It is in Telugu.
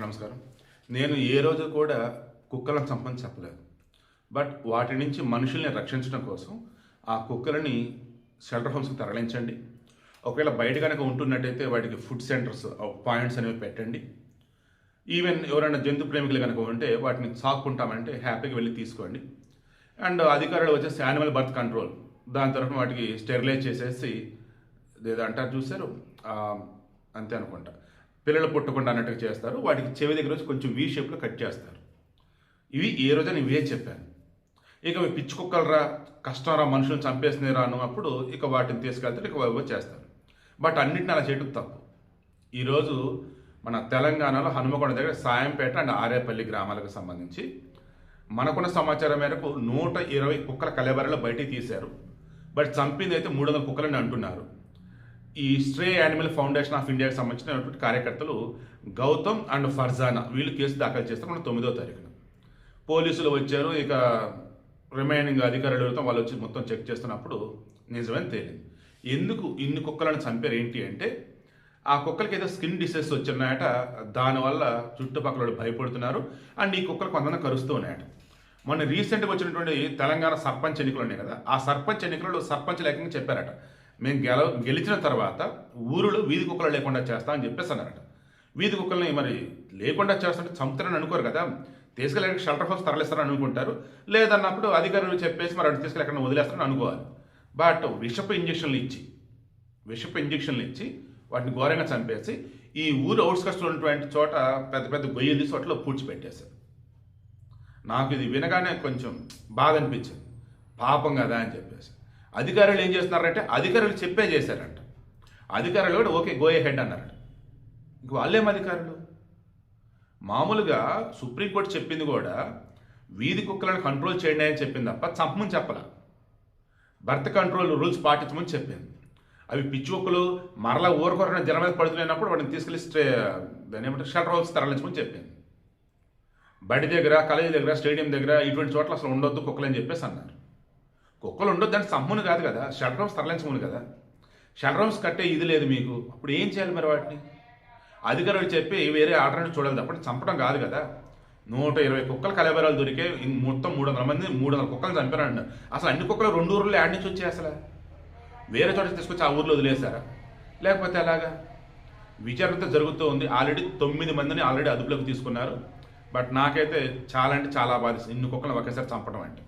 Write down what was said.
నమస్కారం. నేను ఏ రోజు కూడా కుక్కలను చంపని చెప్పలేదు. బట్ వాటి నుంచి మనుషుల్ని రక్షించడం కోసం ఆ కుక్కలని షెల్టర్ హోమ్స్‌కి తరలించండి. ఒకవేళ బయట గనక ఉంటున్నట్టయితే వాటికి ఫుడ్ సెంటర్స్ పాయింట్స్ అనేవి పెట్టండి. ఈవెన్ ఎవరైనా జంతు ప్రేమికులు గనక ఉంటే వాటిని సాక్కుంటామంటే హ్యాపీగా వెళ్ళి తీసుకోండి. అండ్ అధికారులు వచ్చేసి యానిమల్ బర్త్ కంట్రోల్ దాని తరఫున వాటికి స్టెరిలైజ్ చేసేసి ఏదో అంటారు చూసారు, అంతే అనుకుంటా, పిల్లలు పుట్టకుండా అన్నట్టుగా చేస్తారు. వాటికి చెవి దగ్గర వచ్చి కొంచెం వీ షేప్లో కట్ చేస్తారు. ఇవి ఏ రోజైనా ఇవే చెప్పాను. ఇక పిచ్చి కుక్కలరా, కష్టంరా, మనుషులను చంపేసినారా అన్నప్పుడు ఇక వాటిని తీసుకెళ్తారు, ఇక వైభవ చేస్తారు. బట్ అన్నింటిని అలా చేయడం తప్పు. ఈరోజు మన తెలంగాణలో హనుమకొండ దగ్గర సాయంపేట అండ్ ఆరేపల్లి గ్రామాలకు సంబంధించి మనకున్న సమాచారం మేరకు 120 కుక్కల కలెబరలో బయటికి తీశారు. బట్ చంపింది అయితే 300 కుక్కలని అంటున్నారు. ఈ స్ట్రే యానిమల్ ఫౌండేషన్ ఆఫ్ ఇండియాకి సంబంధించినటువంటి కార్యకర్తలు గౌతమ్ అండ్ ఫర్జానా వీళ్ళు కేసు దాఖలు చేస్తారు. మన 9వ తారీఖున పోలీసులు వచ్చారు. ఇక రిమైనింగ్ అధికారులు వాళ్ళు వచ్చి మొత్తం చెక్ చేస్తున్నప్పుడు నిజమని తేలింది. ఎందుకు ఇన్ని కుక్కలను చంపారు ఏంటి అంటే, ఆ కుక్కలకి ఏదో స్కిన్ డిసీజ్ వచ్చినాయట. దానివల్ల చుట్టుపక్కల భయపడుతున్నారు. అండ్ ఈ కుక్కలు కొంతమంది కరుస్తూ ఉన్నాయట. మొన్న రీసెంట్గా వచ్చినటువంటి తెలంగాణ సర్పంచ్ ఎన్నికలు ఉన్నాయి కదా, ఆ సర్పంచ్ ఎన్నికలలో సర్పంచ్ లేకుండా చెప్పారట, మేము గెలిచిన తర్వాత ఊరిలో వీధి కుక్కలు లేకుండా చేస్తా అని చెప్పేసి అన్నారట. వీధి కుక్కల్ని మరి లేకుండా చేస్తుంటే చంపుతారని అనుకోరు కదా, తీసుకెళ్ళి షెల్టర్ హౌస్ తరలిస్తారని అనుకుంటారు. లేదన్నప్పుడు అధికారులు చెప్పేసి మరి అటు తీసుకెళ్ళి ఎక్కడ వదిలేస్తారని అనుకోవాలి. బట్ విషపు ఇంజక్షన్లు ఇచ్చి వాటిని ఘోరంగా చంపేసి ఈ ఊరు అవుట్స్కట్స్లో ఉన్నటువంటి చోట పెద్ద పెద్ద గొయ్యలు తీసి వాటిలో పూడ్చిపెట్టేశారు. నాకు ఇది వినగానే కొంచెం బాధ అనిపించింది, పాపం కదా అని చెప్పేసి. అధికారులు ఏం చేస్తున్నారంటే అధికారులు చెప్పే చేశారంట. అధికారులు కూడా ఓకే గో హెడ్ అన్నారట. ఇంక వాళ్ళేం అధికారులు? మామూలుగా సుప్రీంకోర్టు చెప్పింది కూడా వీధి కుక్కలను కంట్రోల్ చేయండి అని చెప్పింది తప్ప చంపమని చెప్పాల. బర్త్ కంట్రోల్ రూల్స్ పాటించమని చెప్పింది. అవి పిచ్చి కుక్కలు మరలా ఊరకొరన జనం మీద పడుతున్నప్పుడు వాటిని తీసుకెళ్ళి దాన్ని ఏమంటే షెల్టర్ హౌస్ తరలించమని చెప్పింది. బడి దగ్గర, కాలేజీ దగ్గర, స్టేడియం దగ్గర ఇటువంటి చోట్ల అసలు ఉండొద్దు కుక్కలు అని చెప్పేసి అన్నారు. కుక్కలు ఉండొద్దు అంటే చంపముని కాదు కదా, షెల్టర్ హౌస్ తరలించముని కదా. షెల్టర్ హౌస్ కట్టే ఇది లేదు మీకు, అప్పుడు ఏం చేయాలి మరి? వాటిని అధికారులు చెప్పి వేరే ఆల్టర్నేటివ్ చూడాలి తప్ప చంపడం కాదు కదా. 120 కుక్కల కలబరాలు దొరికే మొత్తం 300 మంది 300 కుక్కలు చంపారండి. అసలు అన్ని కుక్కలు 2 ఊర్లో యాడ్ నుంచి వచ్చాయి. అసలు వేరే చోట తీసుకొచ్చి ఆ ఊర్లో వదిలేశారా, లేకపోతే అలాగా? విచారణతో జరుగుతూ ఉంది. ఆల్రెడీ 9 మందిని ఆల్రెడీ అదుపులోకి తీసుకున్నారు. బట్ నాకైతే చాలా అంటే చాలా బాధ ఇన్ని కుక్కలను ఒకేసారి చంపడం అంటే.